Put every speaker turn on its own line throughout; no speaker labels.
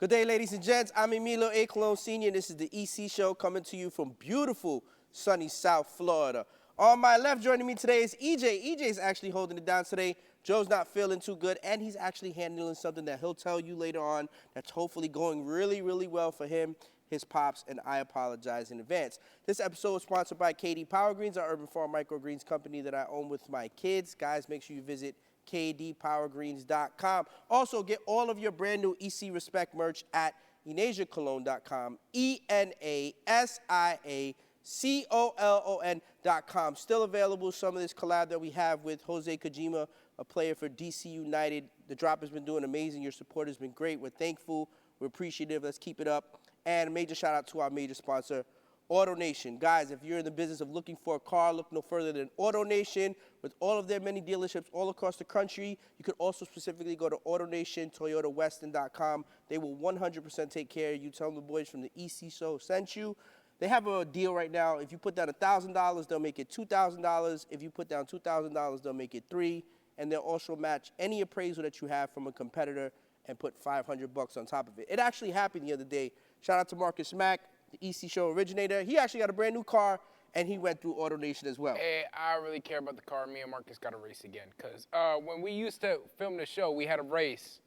Good day, ladies and gents. I'm Emilio Colón Sr. This is the EC Show coming to you from beautiful, sunny South Florida. On my left, joining me today is EJ. EJ's actually holding it down today. Joe's not feeling too good, and he's actually handling something that he'll tell you later on that's hopefully going really, really well for him, his pops, and I apologize in advance. This episode is sponsored by KD Power Greens, our urban farm microgreens company that I own with my kids. Guys, make sure you visit kdpowergreens.com. Also, get all of your brand new EC Respect merch at enasiacolon.com, ENASIACOLON.com. Still available, some of this collab that we have with Jose Kojima, a player for DC United. The drop has been doing amazing. Your support has been great. We're thankful. We're appreciative. Let's keep it up. And a major shout out to our major sponsor, AutoNation. Guys, if you're in the business of looking for a car, look no further than AutoNation. With all of their many dealerships all across the country, you could also specifically go to AutoNation, ToyotaWeston.com. They will 100% take care of you. Tell them the boys from the EC Show sent you. They have a deal right now. If you put down $1,000, they'll make it $2,000. If you put down $2,000, they'll make it $3,000. And they'll also match any appraisal that you have from a competitor and put $500 on top of it. It actually happened the other day. Shout out to Marcus Mack, the EC Show originator. He actually got a brand new car, and he went through AutoNation as well.
Hey, I really care about the car. Me and Marcus got a race again. Because when we used to film the show, we had a race,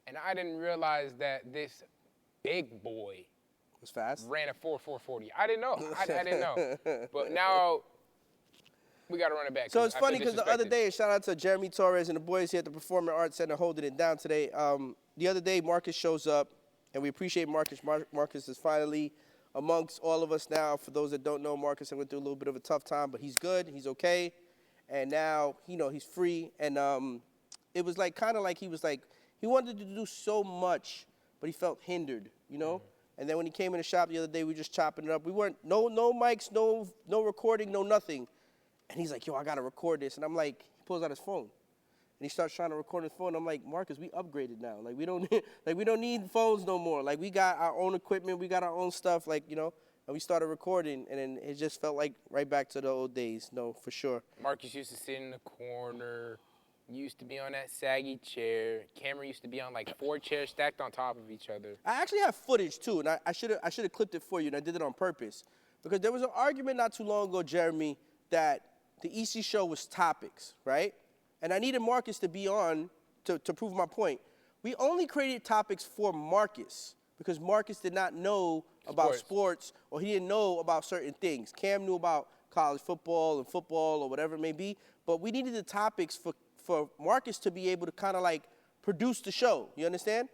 and I didn't realize that this big boy
was fast.
Ran a 4.40. I didn't know. I didn't know. But now we got to run it back.
So it's funny because the other day, shout out to Jeremy Torres and the boys here at the Performing Arts Center holding it down today. The other day, Marcus shows up, and we appreciate Marcus. Marcus is finally amongst all of us now. For those that don't know, Marcus went through a little bit of a tough time, but he's good. He's okay. And now, he's free. And it was like kind of like he wanted to do so much, but he felt hindered, Mm-hmm. And then when he came in the shop the other day, we were just chopping it up. We weren't, no mics, no recording, no nothing. And he's like, yo, I got to record this. And I'm like, he pulls out his phone. And he starts trying to record his phone. I'm like, Marcus, we upgraded now. Like, we don't need phones no more. Like, we got our own equipment. We got our own stuff, and we started recording. And then it just felt like right back to the old days. No, for sure.
Marcus used to sit in the corner. Used to be on that saggy chair. Cameron used to be on like 4 chairs stacked on top of each other.
I actually have footage too, and I should have clipped it for you, and I did it on purpose. Because there was an argument not too long ago, Jeremy, that the EC Show was topics, right? And I needed Marcus to be on to prove my point. We only created topics for Marcus because Marcus did not know about sports or he didn't know about certain things. Cam knew about college football or whatever it may be, but we needed the topics for Marcus to be able to kind of like produce the show. You understand?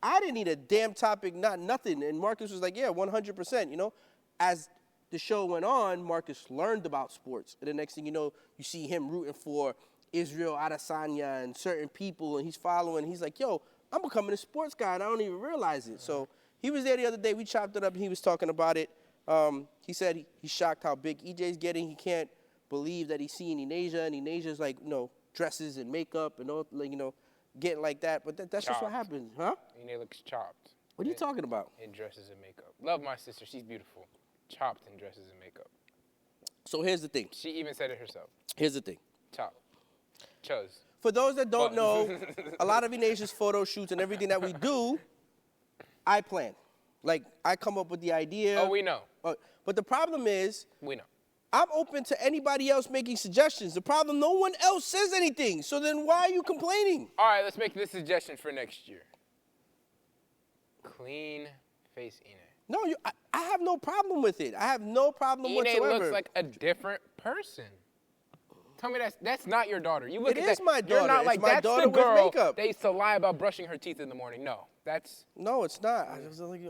I didn't need a damn topic, nothing. And Marcus was like, yeah, 100%, As the show went on, Marcus learned about sports. And the next thing you know, you see him rooting for Israel Adesanya and certain people, and he's following. He's like, yo, I'm becoming a sports guy, and I don't even realize it. So he was there the other day. We chopped it up, and he was talking about it. He said he's shocked how big EJ's getting. He can't believe that he's seeing Enasia, and Enasia's like, dresses and makeup and all, getting like that. But that's just what happens, huh?
Ene looks chopped.
What are you talking about?
In dresses and makeup. Love my sister. She's beautiful. Chopped in dresses and makeup.
So here's the thing.
She even said it herself.
Here's the thing.
Chopped. Chose.
For those that don't know, a lot of Enasia's photo shoots and everything that we do, I plan. Like, I come up with the idea.
Oh, we know.
But the problem is,
we know.
I'm open to anybody else making suggestions. The problem, no one else says anything. So then why are you complaining?
All right, let's make this suggestion for next year. Clean face Ene.
No, I have no problem with it. I have no problem whatsoever.
Ene looks like a different person. Tell me that's not your daughter. You look
it
at
is
that.
my daughter.
You're not like,
it's my
that's
daughter
the girl
with makeup.
They used to lie about brushing her teeth in the morning. No, that's...
No, it's not. I was like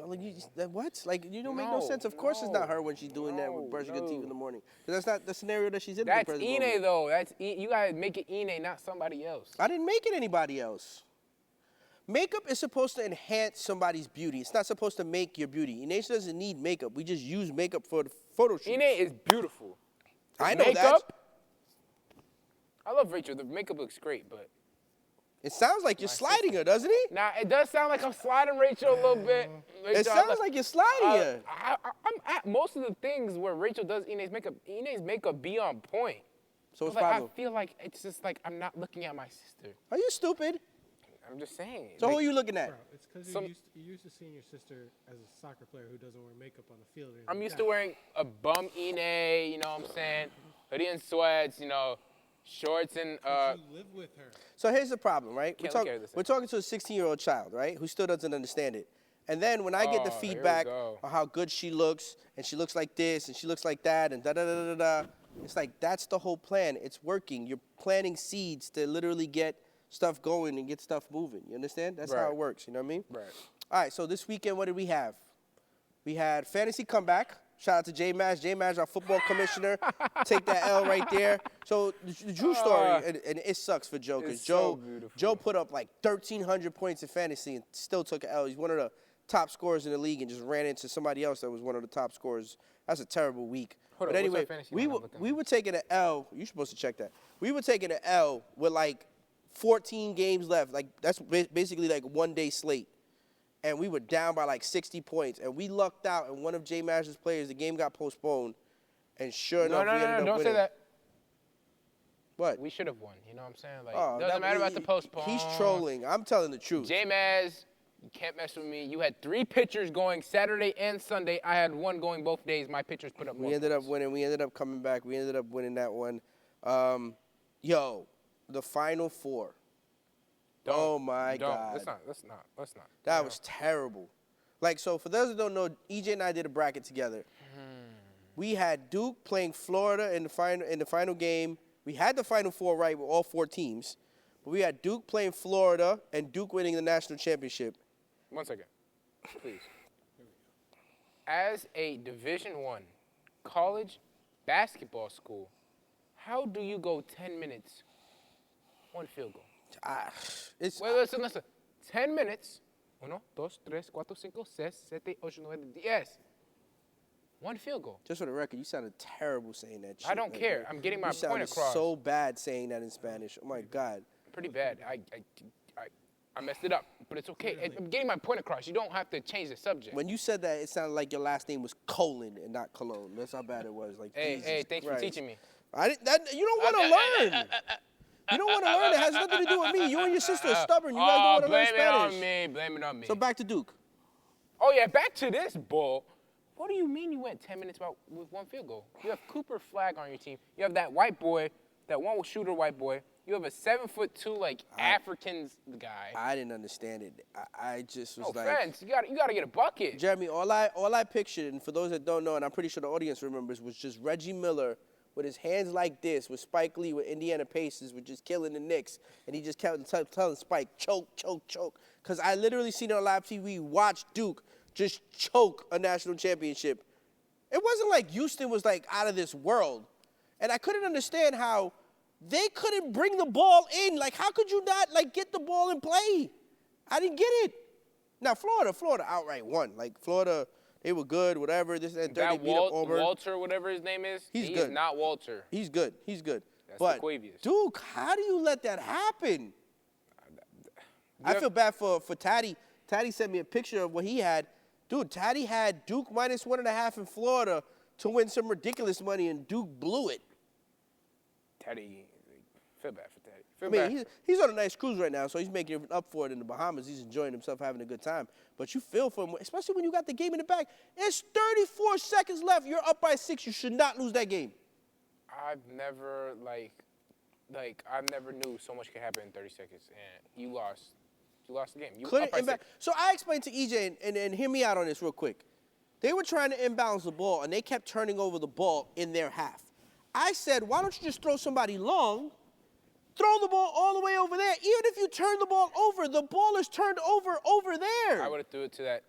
what? Like, you don't make no sense. Of course it's not her when she's doing that with brushing her teeth in the morning. That's not the scenario that she's in.
That's Ene, though. You got to make it Ene, not somebody else.
I didn't make it anybody else. Makeup is supposed to enhance somebody's beauty. It's not supposed to make your beauty. Enasia doesn't need makeup. We just use makeup for the photo shoot.
Ene is beautiful.
I know
makeup,
that.
I love Rachel. The makeup looks great, but...
It sounds like you're sliding her, doesn't it?
Nah, it does sound like I'm sliding Rachel a little bit. Rachel,
it sounds like you're sliding her.
I'm at most of the things where Rachel does Ene's makeup be on point.
So what's
the problem?
I
feel like it's just like I'm not looking at my sister.
Are you stupid?
I'm just saying.
So who are you looking at?
Bro, it's because you're used to seeing your sister as a soccer player who doesn't wear makeup on the field.
I'm used to wearing a bum ine, you know what I'm saying? Hoodie and sweats, you know, shorts and
you live with her.
So here's the problem, right?
We're
Talking to a 16-year-old child, right, who still doesn't understand it. And then when I get the feedback on how good she looks, and she looks like this, and she looks like that, and da-da-da-da-da, it's like that's the whole plan. It's working. You're planting seeds to literally get stuff going and get stuff moving. You understand? That's how it works. You know what I mean?
Right.
All right, so this weekend, what did we have? We had fantasy comeback. Shout out to Jmaz. Jmaz, our football commissioner. Take that L right there. So the Drew story, and it sucks for Joe, because Joe put up like 1,300 points in fantasy and still took an L. He's one of the top scorers in the league and just ran into somebody else that was one of the top scorers. That's a terrible week. But anyway, we were taking an L. You're supposed to check that. We were taking an L with like 14 games left. Like that's basically like one day slate. And we were down by like 60 points. And we lucked out, and one of Jmaz's players, the game got postponed. And sure enough, we ended up winning.
Don't say that.
What?
We should have won. You know what I'm saying? Like, doesn't matter about the postpone.
He's trolling. I'm telling the truth.
Jmaz, you can't mess with me. You had 3 pitchers going Saturday and Sunday. I had 1 going both days. My pitchers put up more
We ended up winning. We ended up coming back. We ended up winning that one. The Final Four. Oh, my God.
Let's not.
That was terrible. Like, so for those that don't know, EJ and I did a bracket together. We had Duke playing Florida in the final game. We had the Final Four right with all 4 teams. But we had Duke playing Florida and Duke winning the national championship.
1 second, please. As a Division I college basketball school, how do you go 10 minutes, 1 field goal? Wait, listen. 10 minutes. 1, 2, 3, 4, 5, 6, 7, 8, 9, 10. 1 field goal.
Just for the record, you sounded terrible saying that shit.
I don't care. I'm getting my point across.
You sounded so bad saying that in Spanish. Oh, my God.
Pretty bad. I messed it up, but it's okay. I'm getting my point across. You don't have to change the subject.
When you said that, it sounded like your last name was Colon and not Cologne. That's how bad it was. Like,
hey, thanks for teaching me.
You don't want to learn. You don't want to learn. It has nothing to do with me. You and your sister are stubborn. You guys don't want to learn Spanish.
Blame it on me.
So back to Duke.
Oh, yeah, back to this bull. What do you mean you went 10 minutes with 1 field goal? You have Cooper Flagg on your team. You have that white boy, that one shooter white boy. You have a 7'2" like African guy.
I didn't understand it. I just was
like. No offense. You got to get a bucket.
Jeremy, all I pictured, and for those that don't know, and I'm pretty sure the audience remembers, was just Reggie Miller with his hands like this, with Spike Lee with Indiana Pacers, with just killing the Knicks, and he just kept telling Spike, choke, choke, choke. Because I literally seen it on live TV, watch Duke just choke a national championship. It wasn't like Houston was like out of this world. And I couldn't understand how they couldn't bring the ball in. Like, how could you not, like, get the ball and play? I didn't get it. Now, Florida outright won. Like, Florida, they were good, whatever. This and that, they beat up Auburn.
Walter, whatever his name is,
he's
good.
He's
not Walter.
He's good.
That's
but
Quavius.
Duke, how do you let that happen? I feel bad for Taddy. Taddy sent me a picture of what he had. Dude, Taddy had Duke minus 1.5 in Florida to win some ridiculous money, and Duke blew it.
Taddy, feel bad for Taddy.
He's on a nice cruise right now, so he's making up for it in the Bahamas. He's enjoying himself, having a good time. But you feel for him, especially when you got the game in the back. It's 34 seconds left. You're up by 6. You should not lose that game.
I've never, I never knew so much could happen in 30 seconds, and you lost. You lost the game. You up by 6.
So I explained to EJ, and hear me out on this real quick. They were trying to imbalance the ball, and they kept turning over the ball in their half. I said, why don't you just throw somebody long, throw the ball all the way over there. Even if you turn the ball over, the ball is turned over there.
I would have threw it to that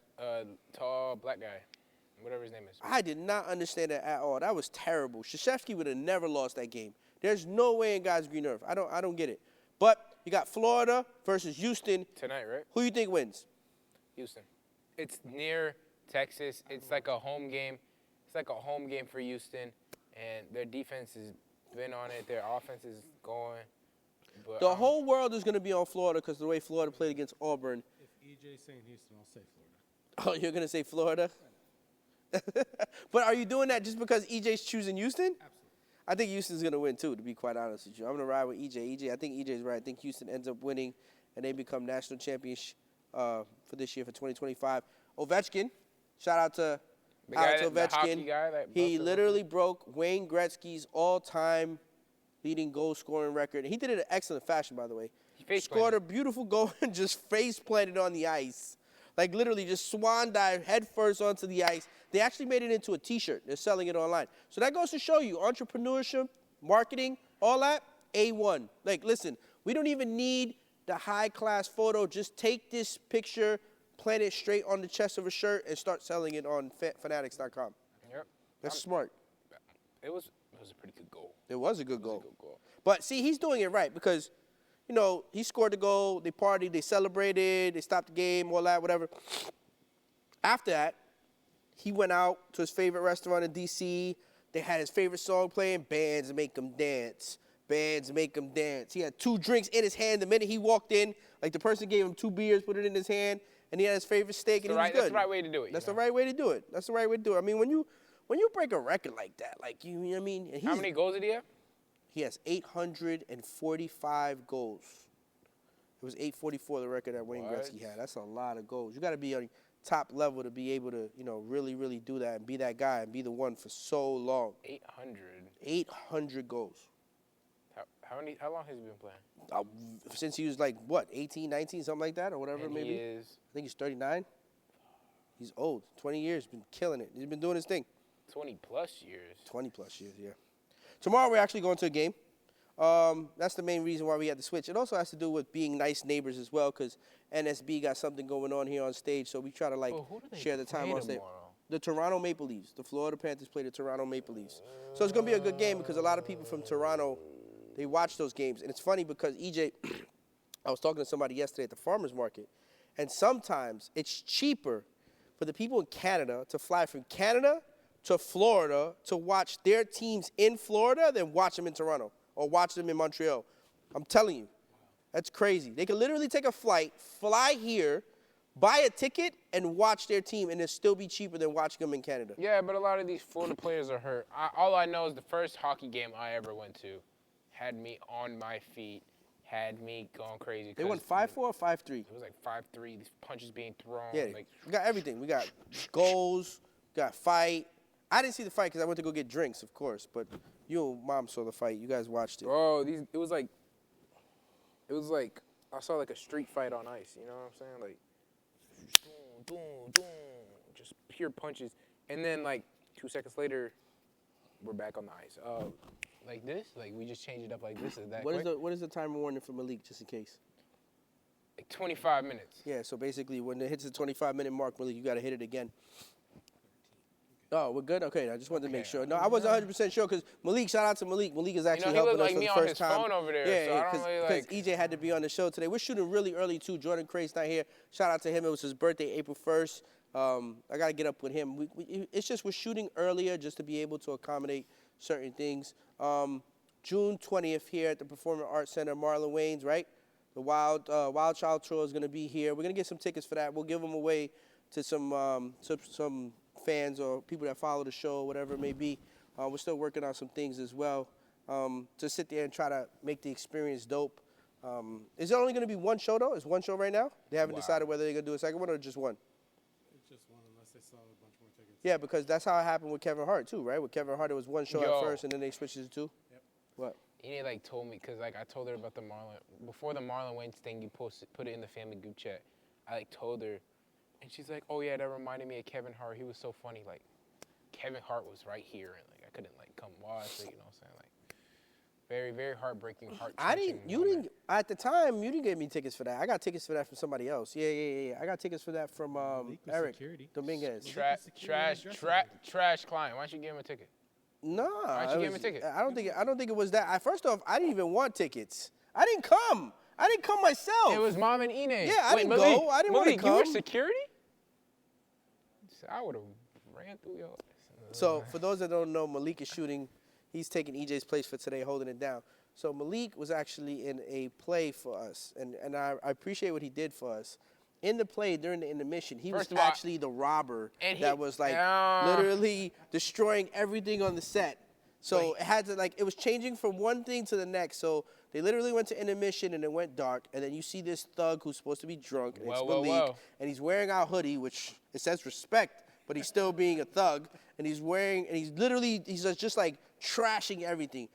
tall black guy, whatever his name is.
I did not understand that at all. That was terrible. Krzyzewski would have never lost that game. There's no way in God's green earth. I don't get it. But you got Florida versus Houston.
Tonight, right?
Who you think wins?
Houston. It's near Texas. It's like a home game. It's like a home game for Houston. And their defense has been on it. Their offense is going. But,
the whole world is going to be on Florida because of the way Florida played against Auburn.
If EJ's saying Houston, I'll say Florida.
Oh, you're going to say Florida? But are you doing that just because EJ's choosing Houston?
Absolutely.
I think Houston's going to win, too, to be quite honest with you. I'm going to ride with EJ. I think EJ's right. I think Houston ends up winning. and they become national champions for this year for 2025. Ovechkin, shout out to Alex Ovechkin.
The hockey guy
he literally broke Wayne Gretzky's all-time leading goal-scoring record. He did it in excellent fashion, by the way. He scored a beautiful goal and just face-planted on the ice. Like, literally just swan dive head first onto the ice. They actually made it into a T-shirt. They're selling it online. So that goes to show you entrepreneurship, marketing, all that, A1. Like, listen, we don't even need the high-class photo. Just take this picture, plant it straight on the chest of a shirt, and start selling it on fanatics.com.
Yep.
That's smart.
It was a pretty good goal.
It was a good goal. But, see, he's doing it right because, you know, he scored the goal, they partied, they celebrated, they stopped the game, all that, whatever. After that, he went out to his favorite restaurant in D.C. They had his favorite song playing, Bands Make 'Em Dance. Bands Make 'Em Dance. He had 2 drinks in his hand the minute he walked in. Like, the person gave him 2 beers, put it in his hand, and he had his favorite steak, and he was good.
That's the right way to do it.
That's the right way to do it. That's the right way to do it. I mean, when you break a record like that, like, you know what I mean? And
how many goals did he have?
He has 845 goals. It was 844, the record that Wayne Gretzky had. That's a lot of goals. You got to be on top level to be able to, you know, really, really do that and be that guy and be the one for so long.
800.
800 goals.
How long has he been playing?
Since he was like, what, 18, 19, something like that, or whatever, maybe? I think he's 39. He's old. 20 years, been killing it. He's been doing his thing.
20-plus years.
20-plus years, yeah. Tomorrow we're actually going to a game. That's the main reason why we had to switch. It also has to do with being nice neighbors as well, because NSB got something going on here on stage, so we try to, like, share the time on stage. The Toronto Maple Leafs. The Florida Panthers play the Toronto Maple Leafs. So it's going to be a good game because a lot of people from Toronto, they watch those games. And it's funny because, EJ, I was talking to somebody yesterday at the farmer's market, and sometimes it's cheaper for the people in Canada to fly from Canada to Florida to watch their teams in Florida than watch them in Toronto or watch them in Montreal. I'm telling you, that's crazy. They can literally take a flight, fly here, buy a ticket, and watch their team, and it'll still be cheaper than watching them in Canada.
Yeah, but a lot of these Florida players are hurt. All I know is the first hockey game I ever went to had me on my feet, had me going crazy.
They won 5-4 or 5-3?
It was like 5-3, these punches being thrown.
Yeah,
like,
we got everything. We got goals, we got fight. I didn't see the fight because I went to go get drinks, of course, but you and Mom saw the fight. You guys watched it.
Bro, it was like I saw like a street fight on ice, you know what I'm saying? Like, boom, boom, boom, just pure punches. And then like 2 seconds later, we're back on the ice. Like this? Like we just changed it up like this? Is that quick?
What is the time warning for Malik, just in case?
Like 25 minutes.
Yeah, so basically when it hits the 25-minute mark, Malik, you got to hit it again. Oh, we're good? Okay, I just wanted to make sure. No, I wasn't 100% sure because Malik, shout out to Malik. Malik is actually helping us for the first time.
He looked like me on his phone over there,
yeah,
so I don't really like...
Because EJ had to be on the show today. We're shooting really early, too. Jordan Craig's not here. Shout out to him. It was his birthday, April 1st. I got to get up with him. It's just we're shooting earlier just to be able to accommodate certain things. June 20th here at the Performing Arts Center, Marlon Wayans, right? The Wild Child Tour is going to be here. We're going to get some tickets for that. We'll give them away to some fans or people that follow the show, whatever it may be. We're still working on some things as well to sit there and try to make the experience dope. Is it only going to be one show, though? It's one show right now? They haven't decided whether they're going to do a second one or just one?
It's just one unless they sell a bunch more tickets.
Yeah, because that's how it happened with Kevin Hart, too, right? With Kevin Hart, it was one show at first, and then they switched it to two?
Yep.
What?
He like told me, because like I told her about the Marlon, before the Marlon Wayans thing, you put it in the family group chat. I like told her, and she's like, oh yeah, that reminded me of Kevin Hart. He was so funny. Like, Kevin Hart was right here, and like I couldn't like come watch it, you know what I'm saying? Like, very, very heartbreaking,
At the time, you didn't get me tickets for that. I got tickets for that from somebody else. Yeah. I got tickets for that from Eric Dominguez.
Trash client. Why don't you give him a ticket?
No.
Why don't you give him a ticket?
I don't think it was that. First off, I didn't even want tickets. I didn't come. I didn't come myself.
It was Mom and Ine.
Yeah, I didn't go. I didn't want to come.
You were security? I would have ran through your ass.
So, for those that don't know, Malik is shooting. He's taking EJ's place for today, holding it down. So, Malik was actually in a play for us, and I appreciate what he did for us. In the play, during the intermission, he was actually the robber that was, like, literally destroying everything on the set. So it had to, like, it was changing from one thing to the next. So they literally went to intermission and it went dark. And then you see this thug who's supposed to be drunk, and it's Malik, and he's wearing our hoodie, which it says respect, but he's still being a thug. And he's just like trashing everything.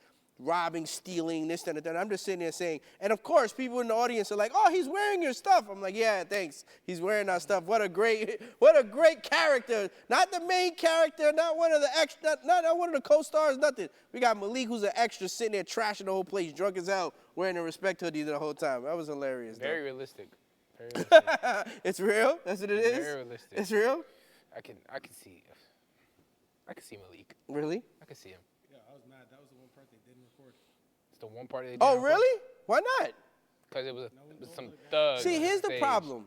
Robbing, stealing, this, that, and that. I'm just sitting there saying, and of course, people in the audience are like, "Oh, he's wearing your stuff." I'm like, "Yeah, thanks. He's wearing our stuff. What a great character. Not the main character, not one of the extra, not one of the co-stars, nothing. We got Malik, who's an extra, sitting there trashing the whole place, drunk as hell, wearing a respect hoodie the whole time. That was hilarious.
Very realistic. Very realistic.
It's real. That's what it is.
Very realistic.
It's real.
I can see Malik.
Really?
I can see him.
Yeah, I was mad. That was the one part they didn't record.
It's the one part they didn't
Oh,
record.
really? Why not?
Because it was some thug.
See, here's the problem.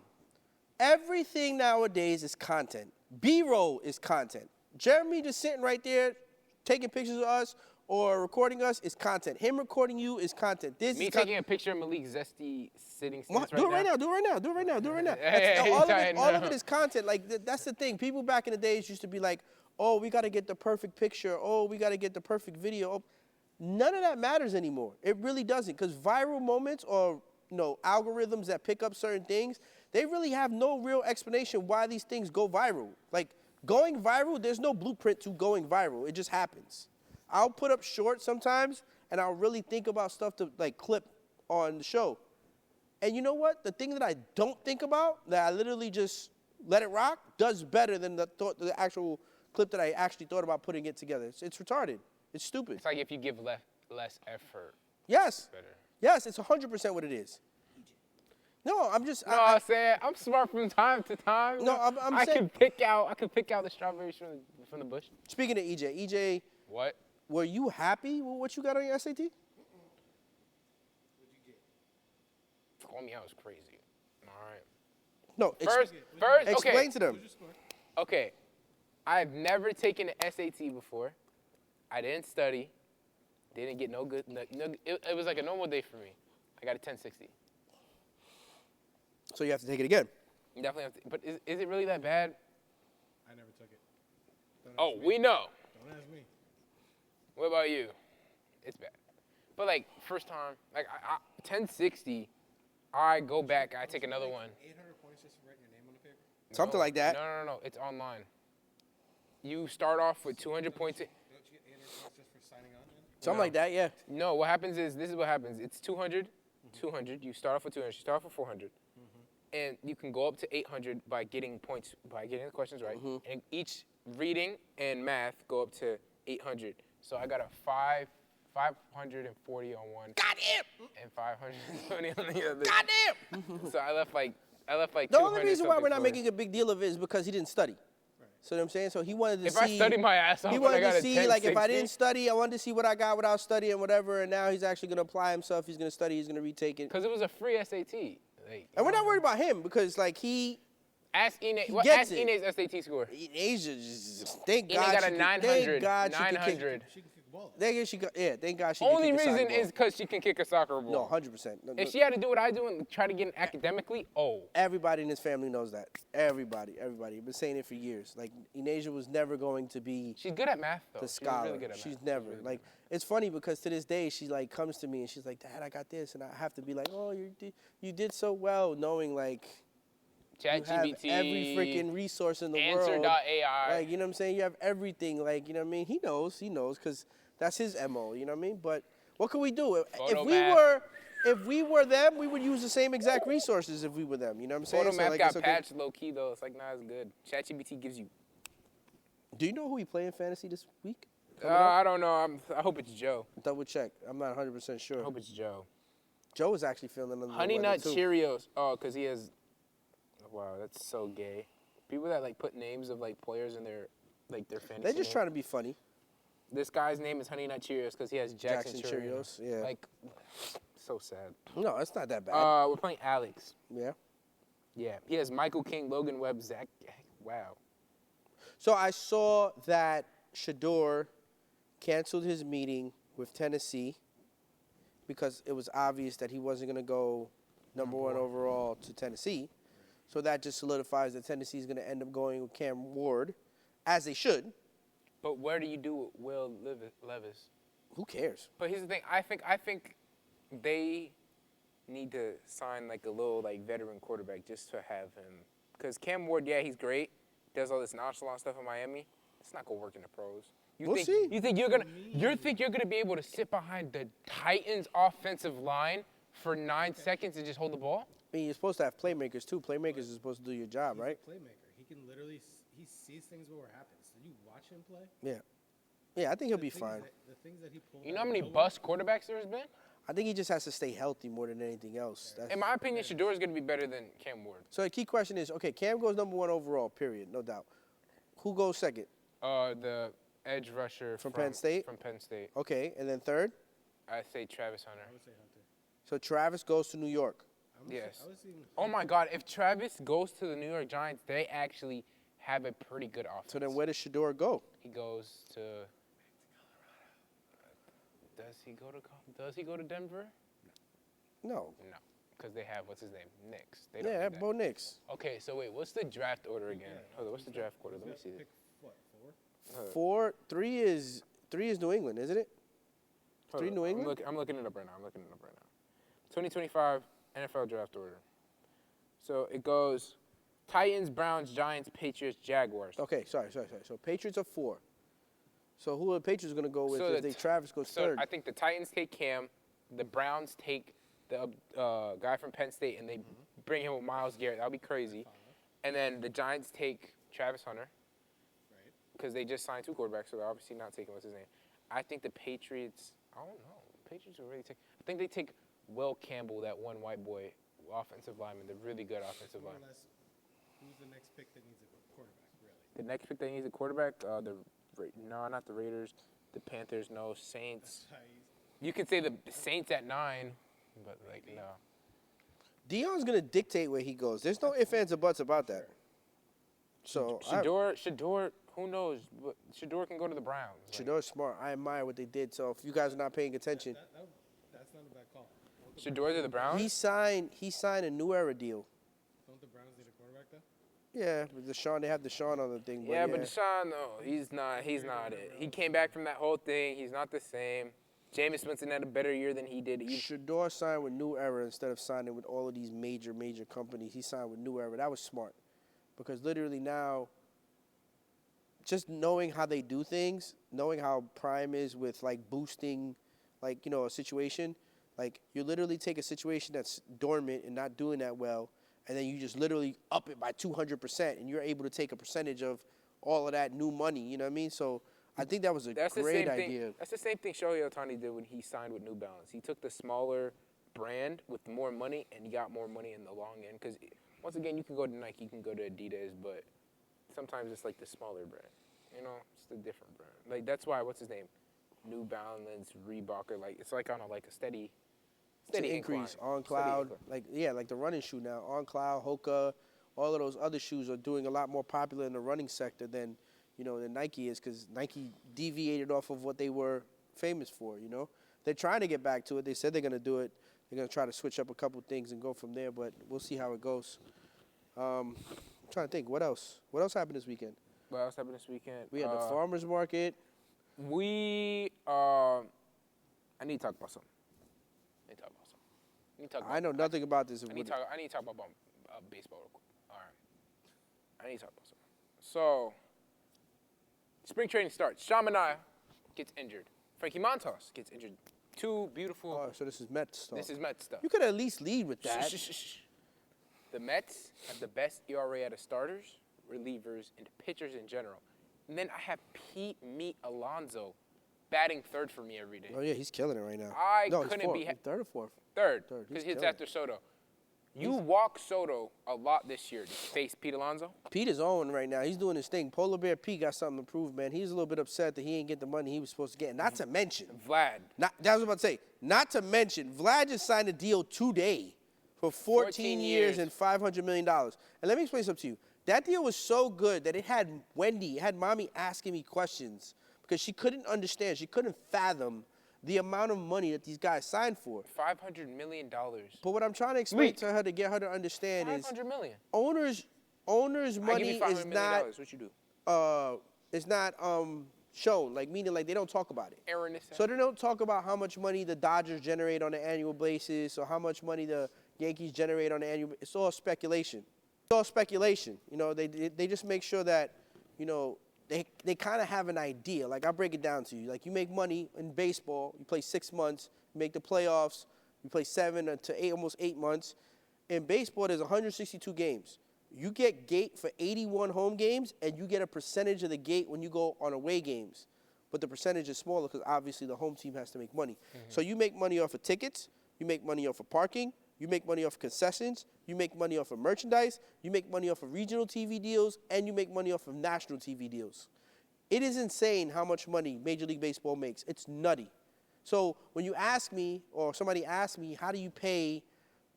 Everything nowadays is content. B-roll is content. Jeremy just sitting right there taking pictures of us or recording us is content. Him recording you is content.
Me taking a picture of Malik Zesty sitting stance
Do it right now. Do it right now. Do it right now. Do it right now. All of it is content. Like, that's the thing. People back in the days used to be like, "Oh, we got to get the perfect picture. Oh, we got to get the perfect video." Oh, none of that matters anymore. It really doesn't, because viral moments or algorithms that pick up certain things, they really have no real explanation why these things go viral. Like, going viral, there's no blueprint to going viral. It just happens. I'll put up shorts sometimes, and I'll really think about stuff to, like, clip on the show. And you know what? The thing that I don't think about, that I literally just let it rock, does better than the actual clip that I actually thought about putting it together. It's retarded. It's stupid.
It's like if you give less effort.
Yes.
Better.
Yes, it's 100% what it is. No, I'm just.
No, I'm saying I'm smart from time to time.
No, I'm
I
saying.
I can pick out the strawberries from the bush.
Speaking of EJ,
What?
were you happy with what you got on your SAT?
What'd you get?
Calling me out was crazy. All right.
No.
First,
explain
okay.
to them.
Okay. I've never taken an SAT before. I didn't study. Didn't get no good. It was like a normal day for me. I got a 1060.
So you have to take it again.
You definitely have to. But is it really that bad?
I never took it.
Oh, we know.
Don't ask me.
What about you? It's bad. But like first time, like 1060, I go back. I take another one.
800 points just to write your name on the paper?
Something like that.
No. It's online. You start off with 200 points.
Don't you get 800 points just for signing on then?
Something like that, yeah.
No, what happens is, this is what happens. It's 200, 200. You start off with 200. You start off with 400. And you can go up to 800 by getting points, by getting the questions right. And each reading and math go up to 800. So I got a 540 on one.
Goddamn!
And 520 on the other.
Goddamn!
So I left like
The only
200
reason why we're
something
not
for
making a big deal of it is because he didn't study. So you know what I'm saying? So he wanted to
If
see.
I studied my ass off,
he
when I
wanted
got
to
a
see, like, if I
1060.
didn't study, I wanted to see what I got without studying, whatever. And now he's actually going to apply himself. He's going to study. He's going to retake it.
Because it was a free SAT. Like,
And we're not worried about him because, like,
Ask Ine.
gets
Ask
it.
Ine's SAT score.
Asia just thank
Ine
God
got
she
a
could-
900.
Thank God she could
900.
She can kick the ball.
Thank God she
Only
could kick a
reason
soccer ball.
is because she can kick a soccer ball.
No, 100%.
If she had to do what I do and try to get in academically,
Everybody in his family knows that. Everybody. Been saying it for years. Like, Inasia was never going to be
she's good at math though.
the
She's
scholar.
really good at
She's
math.
never.
Really
Like, it's funny because to this day, she, like, comes to me and she's like, "Dad, I got this." And I have to be like, "Oh, you did so well," knowing, like, you have
ChatGPT,
every freaking resource in the
Answer.ai.
world. Like, you know what I'm saying? You have everything. Like, you know what I mean? He knows, because that's his MO, you know what I mean? But what could we do? If we were them, we would use the same exact resources if we were them, you know what I'm saying?
Photo math
like,
got
it's okay.
patched low key though. It's like not as good. ChatGPT gives you.
Do you know who we play in fantasy this week?
I don't know. I hope it's Joe.
Double check. I'm not 100% sure.
I hope it's Joe.
Joe is actually feeling under the
Honey
weather,
Nut
too.
Cheerios. Oh, because he has. Wow, that's so gay. People that like put names of like players in their fantasy.
They're just
name.
trying to be funny.
This guy's name is Honey Nut Cheerios because he has Jackson
Cheerios, yeah.
Like, so sad.
No, it's not that bad.
We're playing Alex.
Yeah.
Yeah, he has Michael King, Logan Webb, Zach. Wow.
So I saw that Shadeur canceled his meeting with Tennessee because it was obvious that he wasn't going to go number one overall to Tennessee. So that just solidifies that Tennessee is going to end up going with Cam Ward, as they should.
But where do you do Will Levis?
Who cares?
But here's the thing. I think they need to sign like a little like veteran quarterback just to have him. Because Cam Ward, yeah, he's great. Does all this nonchalant stuff in Miami. It's not gonna work in the pros.
We'll see.
You think you're gonna be able to sit behind the Titans' offensive line for 9 seconds and just hold the ball?
I mean, you're supposed to have playmakers too. Playmakers are supposed to do your job, right?
He's a playmaker. He can literally he sees things before it happens. Did you watch him play?
Yeah. Yeah, I think he'll be fine.
The things that he pulled.
You know how many bust quarterbacks there's been?
I think he just has to stay healthy more than anything else.
In my opinion, Shadeur is going to be better than Cam Ward.
So the key question is, okay, Cam goes number 1 overall, period, no doubt. Who goes second?
The edge rusher
from Penn State?
From Penn State.
Okay, and then third?
I say Travis Hunter.
I would say Hunter.
So Travis goes to New York.
Yes. Oh, my God. If Travis goes to the New York Giants, they actually have a pretty good offense.
So then where does Shadeur go?
He goes to Does he go to Denver?
No.
No, because they have, what's his name? Knicks. They
Yeah, Bo Nix.
Okay, so wait, what's the draft order again? Hold on, what's the draft order? Let me see
Pick what, 4?
4, 3 is New England, isn't it?
Hold
3
on,
New England?
I'm looking it up right now. 2025 NFL draft order. So it goes Titans, Browns, Giants, Patriots, Jaguars.
Okay, sorry. So Patriots are 4. So who are the Patriots going to go with if Travis goes third?
I think the Titans take Cam, the Browns take the guy from Penn State, and they bring him with Myles Garrett. That would be crazy. And then the Giants take Travis Hunter.
Right.
Because they just signed 2 quarterbacks, so they're obviously not taking what's his name. I think the Patriots, I don't know. Patriots will really take. I think they take Will Campbell, that one white boy, offensive lineman, the really good offensive lineman.
Who's the next pick that needs a quarterback, really?
The next pick that needs a quarterback, no, not the Raiders. The Panthers, no. Saints. You could say the Saints at 9, but no.
Deion's going to dictate where he goes. There's no ifs, ands, or buts about that. So
Shadeur, who knows? But Shadeur can go to the Browns.
Shadeur's smart. I admire what they did. So if you guys are not paying attention,
that's not a bad call.
Shadeur to the Browns?
He signed a new era deal.
Don't the Browns need a quarterback though?
Yeah, with Deshaun, they have Deshaun on the thing.
But but Deshaun, no, he's not it. He came back from that whole thing. He's not the same. Jameis Winston had a better year than he did.
Shadeur signed with New Era instead of signing with all of these major companies. He signed with New Era. That was smart. Because literally now, just knowing how they do things, knowing how Prime is with, boosting, a situation, you literally take a situation that's dormant and not doing that well, and then you just literally up it by 200%, and you're able to take a percentage of all of that new money, you know what I mean? So I think that was a great idea.
That's the same thing Shohei Ohtani did when he signed with New Balance. He took the smaller brand with more money, and he got more money in the long end. Because, once again, you can go to Nike, you can go to Adidas, but sometimes it's the smaller brand. It's the different brand. That's why, what's his name? New Balance, Reebok, it's on a steady
increase. On Cloud, the running shoe now. On Cloud, Hoka, all of those other shoes are doing a lot more popular in the running sector than Nike is, because Nike deviated off of what they were famous for, They're trying to get back to it. They said they're going to do it. They're going to try to switch up a couple things and go from there, but we'll see how it goes. I'm trying to think. What else? What else happened this weekend?
What else happened this weekend?
We had the farmer's market.
I need to talk about something.
I know nothing about this.
I need to talk about baseball real quick. All right. I need to talk about something. So, spring training starts. Sean Manaea gets injured. Frankie Montas gets injured. 2 beautiful.
Oh, so this is Mets stuff.
This is Mets stuff.
You could at least lead with that.
The Mets have the best ERA out of starters, relievers, and pitchers in general. And then I have Pete Meat Alonso batting third for me every day.
Oh, yeah, he's killing it right now.
Couldn't be
third or fourth?
Third, because he hits after Soto. You walk Soto a lot this year. Did you face Pete Alonso?
Pete is on right now. He's doing his thing. Polar Bear Pete got something to prove, man. He's a little bit upset that he ain't get the money he was supposed to get. Not to mention.
Vlad.
That was what I was about to say. Not to mention, Vlad just signed a deal today for 14 years and $500 million. And let me explain something to you. That deal was so good that it had mommy asking me questions because she couldn't understand. She couldn't fathom the amount of money that these guys signed for.
$500 million.
But what I'm trying to explain to her to get her to understand is
$500 million.
Owners' money is not.
What you do?
It's not shown, like meaning like they don't talk about it.
Aaron is
So they don't talk about how much money the Dodgers generate on an annual basis or how much money the Yankees generate on an annual basis. It's all speculation. It's all speculation. You know, they just make sure that, you know, they kind of have an idea. Like, I'll break it down to you. Like, you make money in baseball. You play 6 months. You make the playoffs. You play 7 to 8, almost 8 months. In baseball, there's 162 games. You get gate for 81 home games, and you get a percentage of the gate when you go on away games. But the percentage is smaller because obviously the home team has to make money. Mm-hmm. So you make money off of tickets. You make money off of parking. You make money off of concessions. You make money off of merchandise. You make money off of regional TV deals. And you make money off of national TV deals. It is insane how much money Major League Baseball makes. It's nutty. So when you ask me, or somebody asks me, how do you pay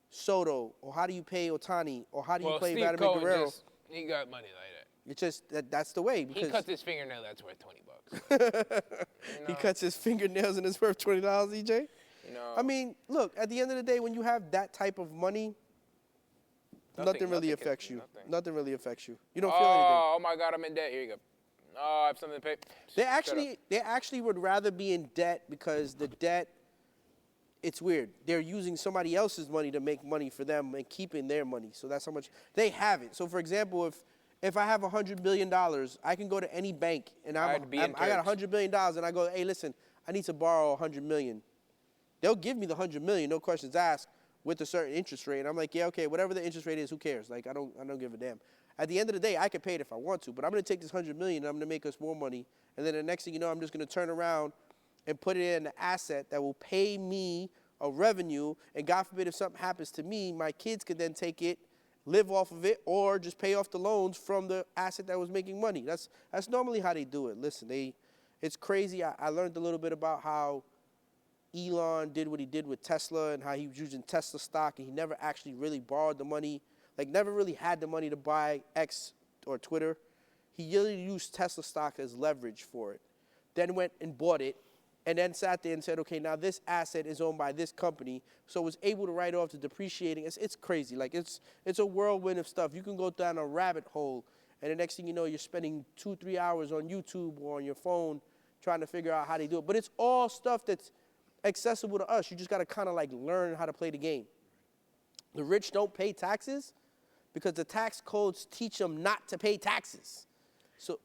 Soto, or how do you pay Ohtani, or how do you pay Vladimir Guerrero?
He got money like that.
It's just that's the way.
Because he cuts his fingernail, that's worth $20.
You know? He cuts his fingernails and it's worth $20, EJ?
You know,
I mean, look, at the end of the day, when you have that type of money, nothing really affects you. Nothing really affects you. You don't feel anything.
Oh my God, I'm in debt. Here you go. Oh, I have something to pay.
They actually would rather be in debt because the debt, it's weird. They're using somebody else's money to make money for them and keeping their money. So that's how much they have it. So for example, if I have $100 million, I can go to any bank and I got $100 million and I go, hey, listen, I need to borrow $100 million. They'll give me the $100 million, no questions asked, with a certain interest rate. And I'm like, yeah, okay, whatever the interest rate is, who cares? Like, I don't give a damn. At the end of the day, I can pay it if I want to, but I'm going to take this $100 million and I'm going to make us more money. And then the next thing you know, I'm just going to turn around and put it in an asset that will pay me a revenue. And God forbid if something happens to me, my kids could then take it, live off of it, or just pay off the loans from the asset that was making money. That's normally how they do it. Listen, it's crazy. I learned a little bit about how Elon did what he did with Tesla and how he was using Tesla stock and he never actually really borrowed the money, like never really had the money to buy X or Twitter. He really used Tesla stock as leverage for it. Then went and bought it and then sat there and said, okay, now this asset is owned by this company, so was able to write off the depreciating. It's crazy. Like it's a whirlwind of stuff. You can go down a rabbit hole and the next thing you know, you're spending 2-3 hours on YouTube or on your phone trying to figure out how they do it. But it's all stuff that's accessible to us. You just got to kind of like learn how to play the game. The rich don't pay taxes because the tax codes teach them not to pay taxes. So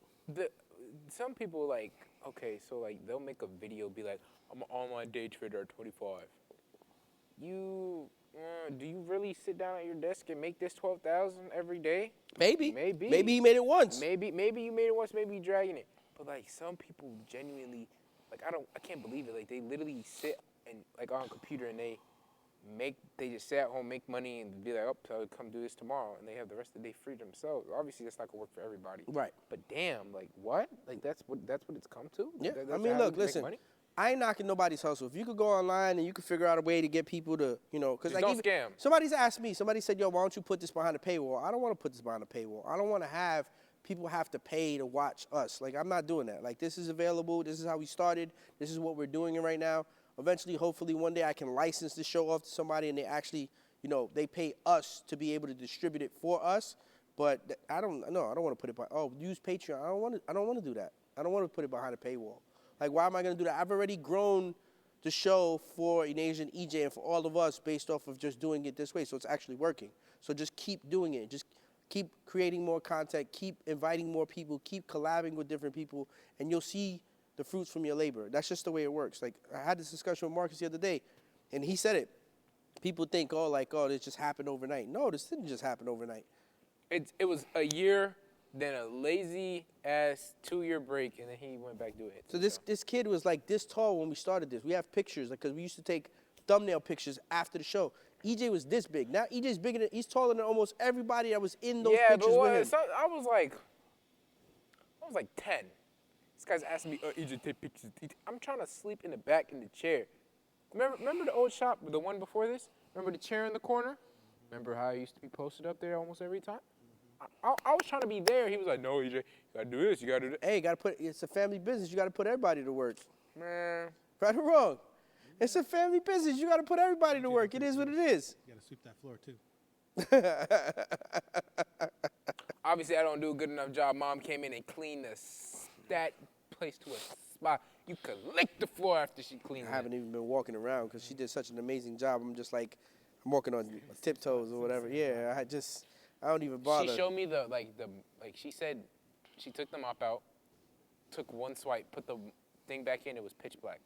some people like, okay, so like they'll make a video be like, I'm an online day trader at 25. Do you really sit down at your desk and make this 12,000 every day?
Maybe he made it once.
Maybe you made it once. Maybe you're dragging it. But like some people genuinely, like I can't believe it. Like they literally sit and like on a computer and they just sit at home, make money, and be like, oh, so I'll come do this tomorrow, and they have the rest of the day free to themselves. Obviously, that's not gonna work for everybody.
Right.
But damn, like what? Like that's what it's come to.
Yeah.
That's
I mean, look, listen. I ain't knocking nobody's hustle. If you could go online and you could figure out a way to get people to, you know, because like
don't scam.
Somebody's asked me. Somebody said, yo, why don't you put this behind a paywall? I don't want to put this behind a paywall. I don't want to have people have to pay to watch us. Like, I'm not doing that. Like, this is available. This is how we started. This is what we're doing right now. Eventually, hopefully, one day I can license the show off to somebody and they actually, you know, they pay us to be able to distribute it for us. But I don't want to put it by, use Patreon. I don't want to do that. I don't want to put it behind a paywall. Like, why am I going to do that? I've already grown the show for Asian EJ and for all of us based off of just doing it this way. So it's actually working. So just keep doing it. Just keep creating more content. Keep inviting more people. Keep collabing with different people. And you'll see the fruits from your labor. That's just the way it works. Like, I had this discussion with Marcus the other day, and he said it. People think, this just happened overnight. No, this didn't just happen overnight.
It was a year, then a lazy-ass 2-year break, and then he went back to do it.
So this kid was like this tall when we started this. We have pictures, because we used to take thumbnail pictures after the show. EJ was this big. Now EJ's bigger he's taller than almost everybody that was in those pictures with him.
I was like 10. This guy's asking me, EJ, take pictures. I'm trying to sleep in the back in the chair. Remember the old shop, the one before this? Remember the chair in the corner? Remember how I used to be posted up there almost every time? I was trying to be there. He was like, no, EJ, you got to do this, you got to do that.
Hey, it's a family business. You got to put everybody to work.
Man.
Right or wrong? It's a family business. You got to put everybody to work. It is what it is.
You got to sweep that floor, too.
Obviously, I don't do a good enough job. Mom came in and cleaned that place to a spot. You could lick the floor after she cleans it.
I haven't even been walking around because she did such an amazing job. I'm just like, I'm walking on tiptoes or whatever. Yeah, I don't even bother.
She showed me she said she took the mop out, took one swipe, put the thing back in, it was pitch black.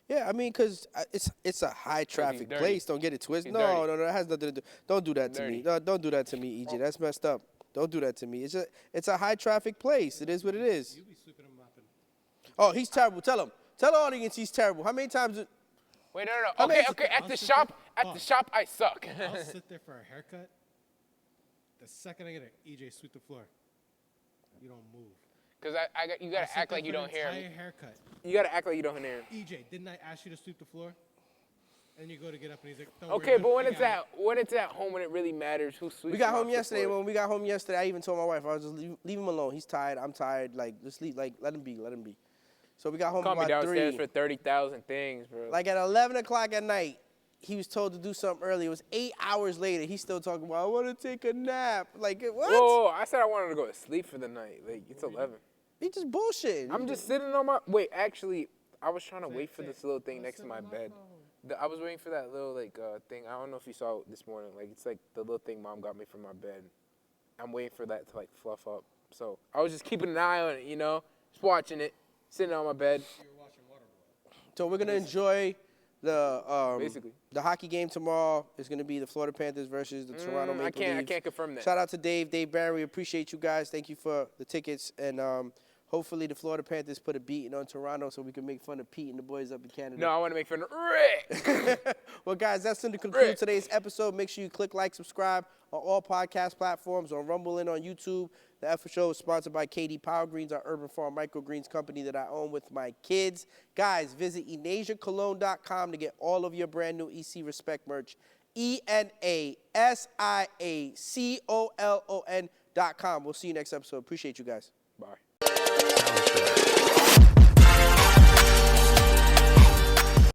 Yeah, I mean, because it's a high traffic place. Don't get it twisted. No, that has nothing to do. Don't do that to me. No, don't do that to me, EJ. That's messed up. Don't do that to me. It's a high traffic place. It is what it is.
You be sweeping and mopping.
Oh, he's terrible. Tell him. Tell the audience he's terrible. How many times?
Wait, no. Okay. At the shop, I suck.
I'll sit there for a haircut. The second I get an EJ sweep the floor, you don't move.
Because you gotta act like you don't hear him.
Haircut.
You gotta act like you don't hear him.
EJ, didn't I ask you to sweep the floor? And you go to get up and he's like, don't
okay,
worry
but
about
when it's at home, when it really matters, who sweeps?
We got home yesterday. When we got home yesterday, I even told my wife, I was just leave him alone. He's tired. I'm tired. Like, just leave. Like, let him be. So we got home
Call me
about
downstairs
3.
for 30,000 things, bro.
Like at 11 o'clock at night, he was told to do something early. It was 8 hours later. He's still talking about, I want to take a nap. Like, what?
Whoa, I said I wanted to go to sleep for the night. Like, it's 11.
He just bullshit.
I'm just sitting on my... Wait, actually, I was trying to wait for this little thing next to my bed. I was waiting for that little, thing. I don't know if you saw it this morning. Like, it's like the little thing Mom got me from my bed. I'm waiting for that to, fluff up. So I was just keeping an eye on it, Just watching it, sitting on my bed.
You're watching Waterboy.
So we're going to enjoy the hockey game tomorrow. Is going to be the Florida Panthers versus the Toronto Maple Leafs.
I can't confirm that.
Shout out to Dave Barron. We appreciate you guys. Thank you for the tickets. And hopefully the Florida Panthers put a beating on Toronto so we can make fun of Pete and the boys up in Canada.
No, I want to make fun of Rick.
Well, guys, that's going to conclude today's episode. Make sure you click like, subscribe on all podcast platforms, on Rumble and on YouTube. The F Show is sponsored by KD Power Greens, our urban farm microgreens company that I own with my kids. Guys, visit EnasiaCologne.com to get all of your brand new EC Respect merch. ENASIACOLON.com. We'll see you next episode. Appreciate you guys.
Bye.
Soundtrack.